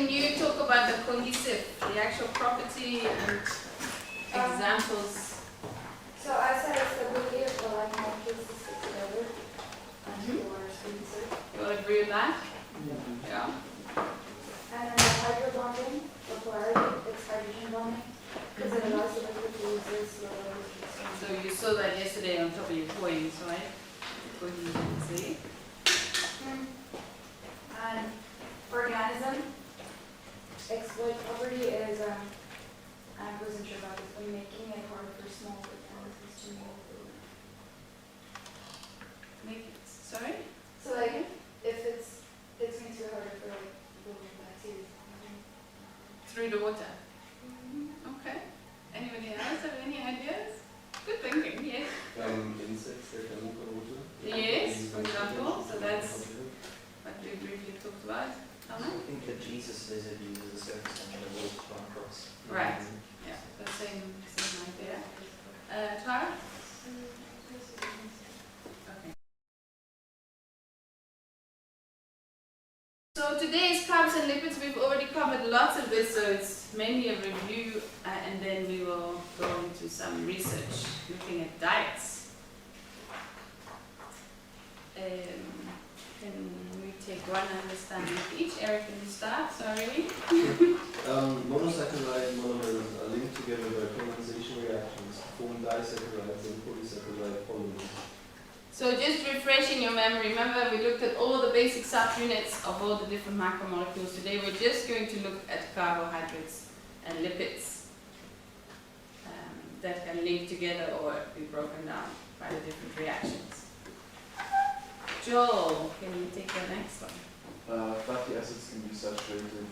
can you talk about the cohesive, the actual property and examples? So I said it's the ability of the like molecules to stick together and the water is cohesive. You all agree with that? Yeah. And then the hydro bonding, the polarity, it's hydrogen bonding, because it allows the liquid to resist lower resistance. So you saw that yesterday on top of your points, right? Cohesion. And organism, exploit property is, I wasn't sure about this, but making it hard for small organisms to move. Make it, sorry? So like, if it's going to be harder for like little bacteria. Through the water. Okay. Anybody else have any ideas? Good thinking, yes. Insects that can move on water. Yes, for example. So that's what we briefly talked about. I think the Jesus lizard uses a surface tension of water to run across. Right. Yeah, the same idea. Tara? Okay. So today's carbs and lipids, we've already covered lots of this, so it's mainly a review, and then we will go into some research looking at diets. Can we take one understanding of each? Eric, can you start? Sorry. Monosaccharide monomers are linked together by condensation reactions to form disaccharides and polysaccharide polymers. So just refreshing your memory, remember we looked at all the basic subunits of all the different macromolecules. Today we're just going to look at carbohydrates and lipids that can link together or be broken down by the different reactions. Joel, can you take the next one? Fatty acids can be saturated,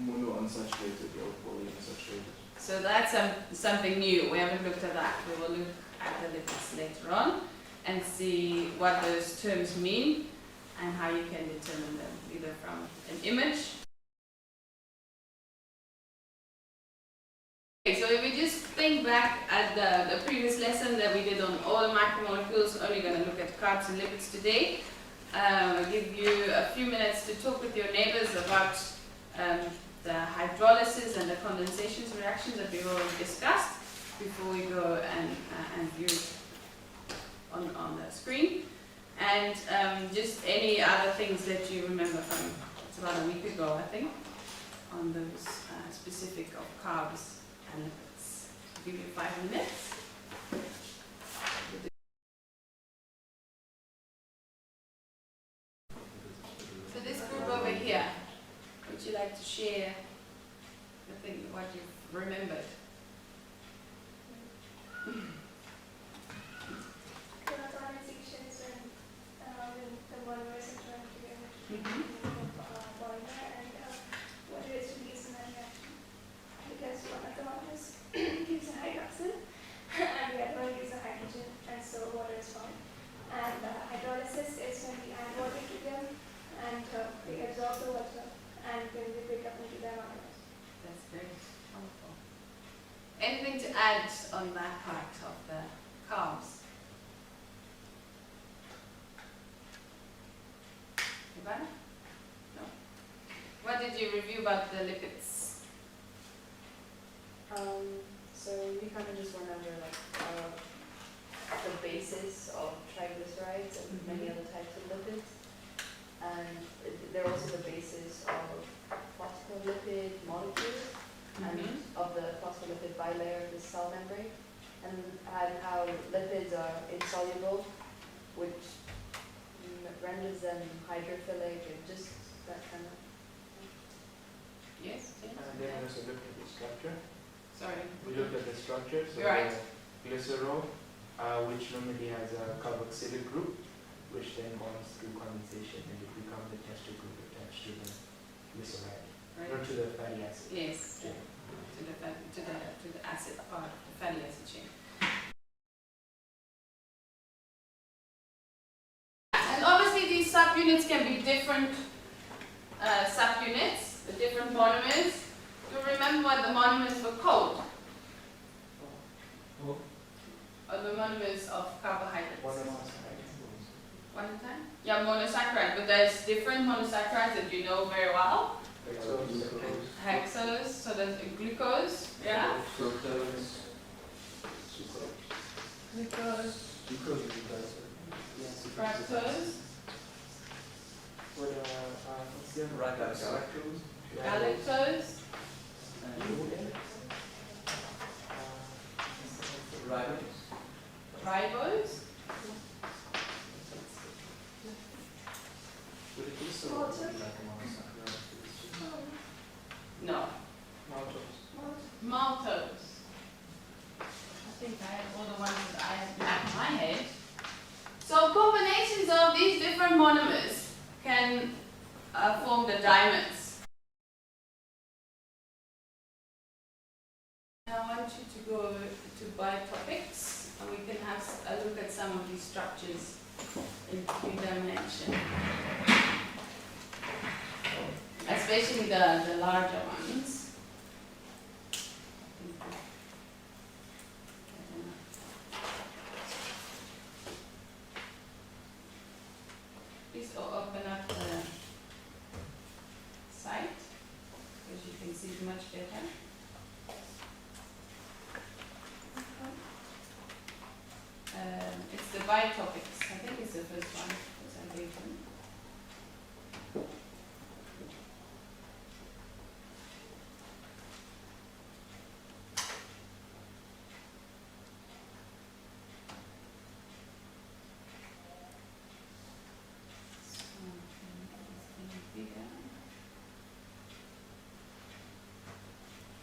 monounsaturated or polyunsaturated. So that's something new. We haven't looked at that. We will look at the lipids later on and see what those terms mean and how you can determine them, either from an image. Okay, so if we just think back at the previous lesson that we did on all the macromolecules, only going to look at carbs and lipids today. I'll give you a few minutes to talk with your neighbors about the hydrolysis and the condensation reactions that we've already discussed before we go and view it on the screen. And just any other things that you remember from, it's about a week ago, I think, on those specific of carbs and lipids. I'll give you 5 minutes. So this group over here, would you like to share the thing, what you've remembered? The monomers interact together polymer and what it is to use in that reaction. Because one of the monomers gives a hydroxyl and the other one gives a hydrogen, and so water is formed. And hydrolysis is when we add water to them and they absorb the water and then they break up into their monomers. That's great. Wonderful. Anything to add on that part of the carbs? Ivana? No. What did you review about the lipids? So we kind of just went over like the basis of triglycerides and many other types of lipids, and they're also the basis of phospholipid molecules and of the phospholipid bilayer of the cell membrane, and how lipids are insoluble, which renders them hydrophilic and just that kind of. Yes? James? And then we also looked at the structure. Sorry. We looked at the structure, so You're right. the glycerol, which normally has a carboxylic group, which then bonds through condensation and it becomes the tester group attached to the glyceride, Right. or to the fatty acid. Yes. Yeah. To the acid part of the fatty acid chain. And obviously these subunits can be different subunits, the different monomers. Do you remember what the monomers were called? Oh. Or the monomers of carbohydrates? Monosaccharide. One at a time? Yeah, monosaccharide, but there's different monosaccharides that you know very well. hexose, so that's glucose, yeah? Fructose. Glucose, Glucose is a diacer. fructose, What's the other? Ribose. galactose, Ribose. ribose, Would it be so? Maltose. Like a monosaccharide? no, Maltose. maltose. I think I have all the ones that I have in my head. So combinations of these different monomers can form the dimers. I want you to go to biotopics and we can have a look at some of these structures in three-dimension. Especially the larger ones. Please open up the site because you can see it much better. It's the biotopics. I think it's the first one that I gave them.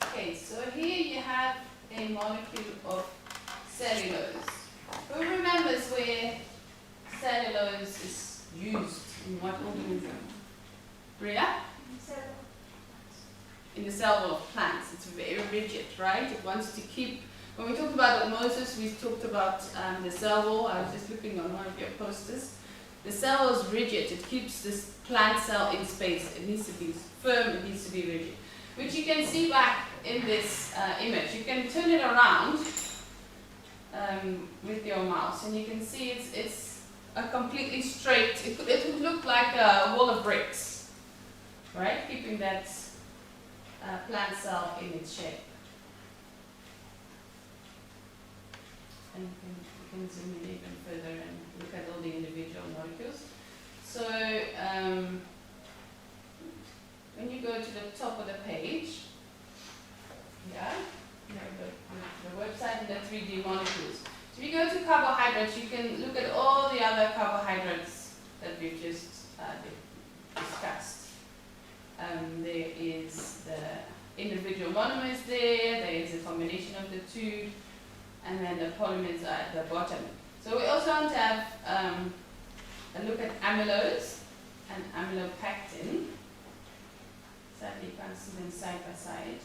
Okay, so here you have a molecule of cellulose. Who remembers where cellulose is used in what organism? Bria? In the cell wall of plants. It's very rigid, right? It wants to keep. When we talked about osmosis, we talked about the cell wall. I was just looking on one of your posters. The cell is rigid. It keeps this plant cell in space. It needs to be firm. It needs to be rigid. Which you can see back in this image. You can turn it around with your mouse, and you can see it's a completely straight. It would look like a wall of bricks, right? Keeping that plant cell in its shape. And you can zoom in even further and look at all the individual molecules. So when you go to the top of the page, yeah, you know, the website and the 3D molecules. So if you go to carbohydrates, you can look at all the other carbohydrates that we've just discussed. There is the individual monomers there is a combination of the two, and then the polymers are at the bottom. So we also want to have a look at amylose and amylopectin. Sadly, you can't see them side by side.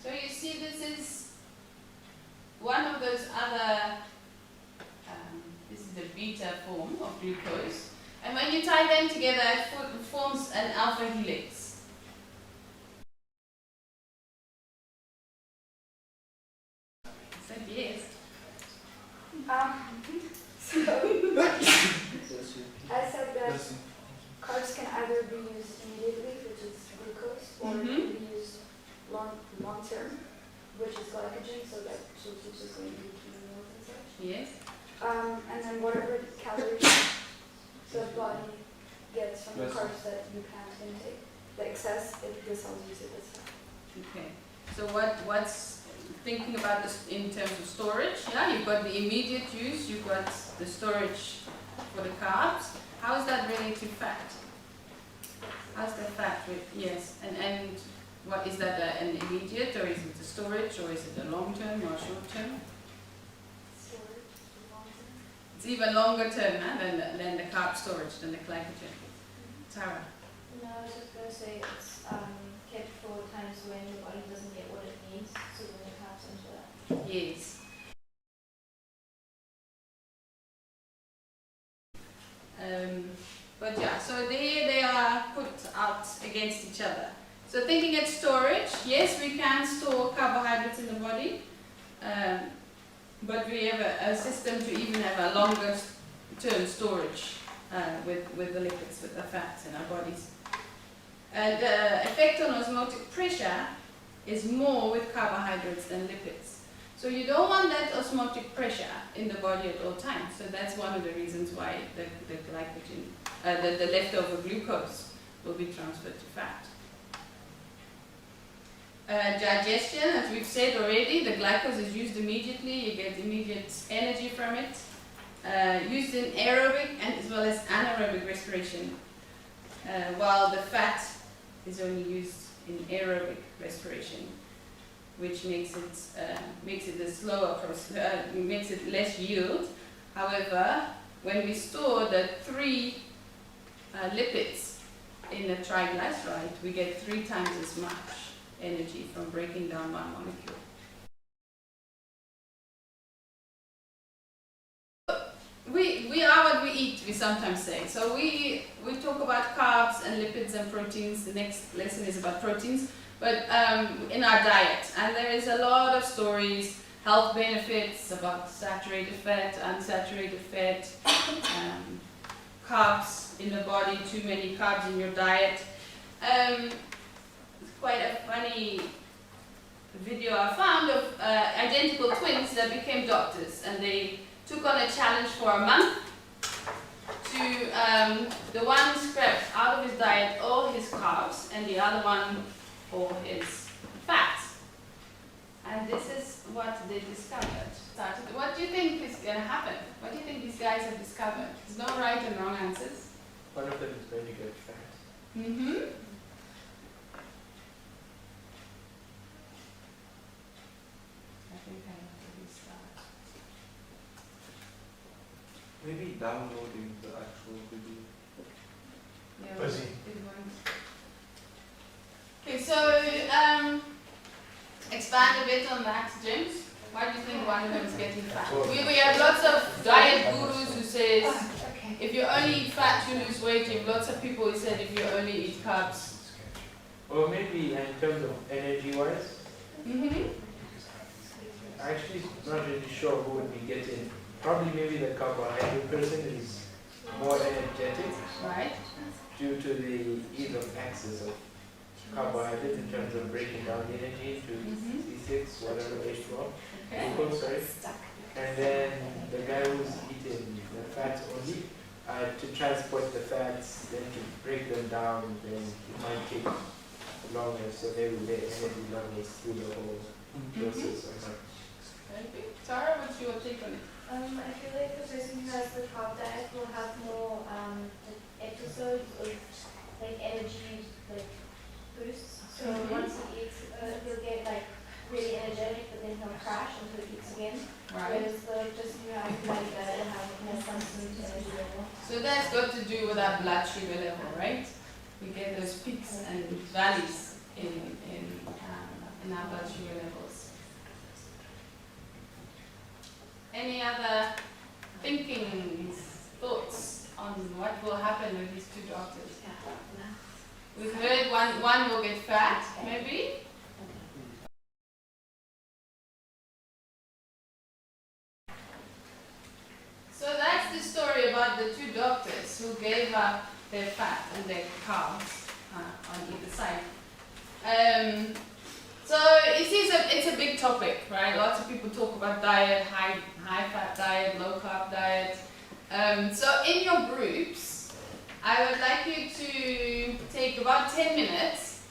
So you see this is one of those other, this is the beta form of glucose. And when you tie them together, it forms an alpha helix. I said yes. So I said that carbs can either be used immediately, which is glucose, or it can be used long term, which is glycogen, so that keeps us going to between meals and such. Yes. And then whatever calories the body gets from the carbs that you can't intake, the excess, the cells use it as well. Okay. So what's thinking about this in terms of storage? Yeah, you've got the immediate use, you've got the storage for the carbs. How is that related to fat? How's the fat with, yes, and what is that, an immediate, or is it the storage, or is it a long term or short term? Storage, long term. It's even longer term than the carb storage, than the glycogen. Tara? No, I was just going to say it's kept for times when the body doesn't get what it needs, so then it taps into that. Yes. But yeah, so they are put out against each other. So thinking at storage, yes, we can store carbohydrates in the body, but we have a system to even have a longer term storage with the lipids, with the fats in our bodies. The effect on osmotic pressure is more with carbohydrates than lipids. So you don't want that osmotic pressure in the body at all times. So that's one of the reasons why the glycogen, the leftover glucose will be transferred to fat. Digestion, as we've said already, the glucose is used immediately. You get immediate energy from it. Used in aerobic and as well as anaerobic respiration, while the fat is only used in aerobic respiration, which makes it a slower process, makes it less yield. However, when we store the 3 lipids in a triglyceride, we get 3 times as much energy from breaking down one molecule. We are what we eat, we sometimes say. So we talk about carbs and lipids and proteins. The next lesson is about proteins, but in our diet. And there is a lot of stories, health benefits about saturated fat, unsaturated fat, carbs in the body, too many carbs in your diet. It's quite a funny video I found of identical twins that became doctors, and they took on a challenge for a month to, the one scrapped out of his diet all his carbs and the other one all his fats. And this is what they discovered. What do you think is going to happen? What do you think these guys have discovered? There's no right and wrong answers. One of them is going to get fat. Mm-hmm. I think I have to restart. Maybe downloading the actual video. Yeah, Fuzzy. it won't. Okay, so expand a bit on that, James. Why do you think one of them is getting fat? We have lots of diet gurus who says if you only eat fat you lose weight. You have lots of people who said if you only eat carbs. Or maybe in terms of energy-wise, Mm-hmm. actually not really sure who would be getting. Probably maybe the carbohydrate person is more energetic Right. due to the ease of access of carbohydrates in terms of breaking down the energy to C6, whatever H12, Okay. glucose, sorry. And then the guy who's eating the fats only, to transport the fats, then to break them down, then it might take longer, so maybe the energy levels through the whole process or not. Maybe. Tara, what's your take on it? I feel like the person who has the carb diet will have more episodes of like energy boosts. So once he eats, he'll get like really energetic, but then he'll crash until he eats again. Right. Whereas the person who has like diet will have more constant energy level. So that's got to do with our blood sugar level, right? We get those peaks and valleys in our blood sugar levels. Any other thinking, thoughts on what will happen with these 2 doctors? We've heard one will get fat, maybe. So that's the story about the 2 doctors who gave up their fat and their carbs on either side. So it's a big topic, right? Lots of people talk about diet, high fat diet, low carb diet. So in your groups, I would like you to take about 10 minutes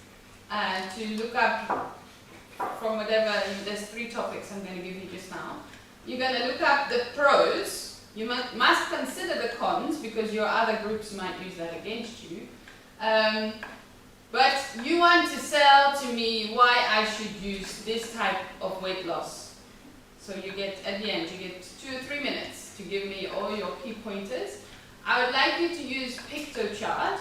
to look up from whatever, there's 3 topics I'm going to give you just now. You're going to look up the pros. You must consider the cons because your other groups might use that against you. But you want to sell to me why I should use this type of weight loss. So you get, at the end, you get 2 or 3 minutes to give me all your key pointers. I would like you to use PictoChart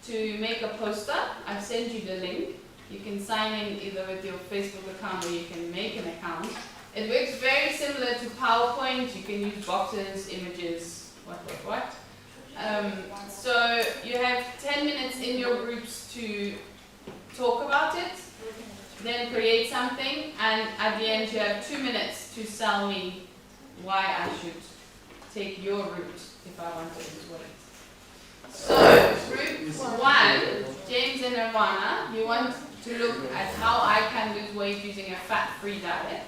to make a poster. I've sent you the link. You can sign in either with your Facebook account or you can make an account. It works very similar to PowerPoint. You can use boxes, images, what. So you have 10 minutes in your groups to talk about it, then create something, and at the end you have 2 minutes to sell me why I should take your route if I want to lose weight. So, group 1, James and Nirvana, you want to look at how I can lose weight using a fat-free diet.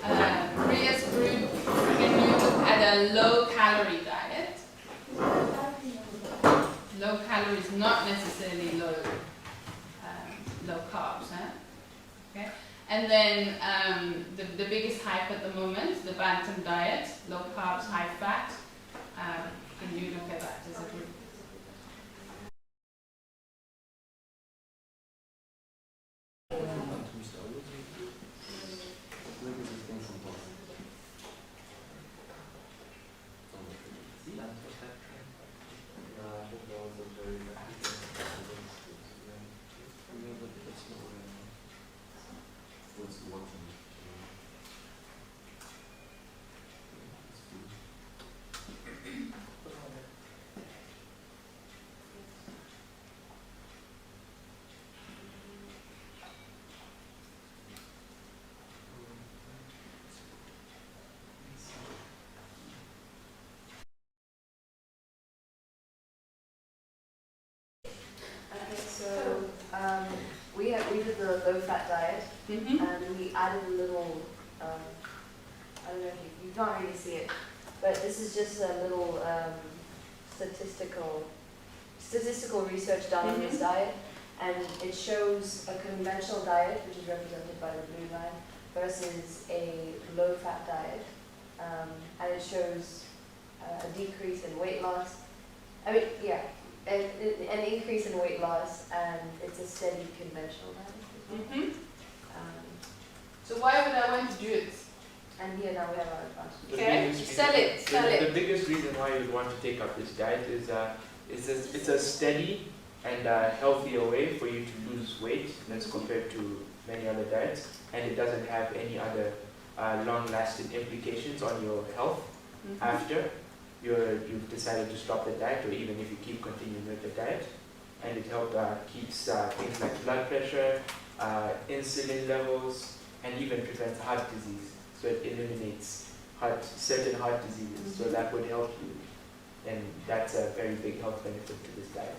Priya's group, can you look at a low-calorie diet? Low calories, not necessarily low carbs, huh? Okay. And then the biggest hype at the moment, the Bantam diet, low carbs, high fat. Can you look at that as a group? Okay, so we did the low-fat diet, and we added a little. I don't know if you can't really see it, but this is just a little statistical research done on this diet, and it shows a conventional diet, which is represented by the blue line, versus a low-fat diet, and it shows a decrease in weight loss. I mean, yeah. An increase in weight loss, and it's a steady conventional diet. So why would I want to do it? And here now we have our advantage. Okay, sell it. The biggest reason why you'd want to take up this diet is it's a steady and healthier way for you to lose weight as compared to many other diets, and it doesn't have any other long-lasting implications on your health after you've decided to stop the diet, or even if you keep continuing with the diet. And it keeps things like blood pressure, insulin levels, and even prevents heart disease. So it eliminates certain heart diseases. So that would help you, and that's a very big health benefit to this diet.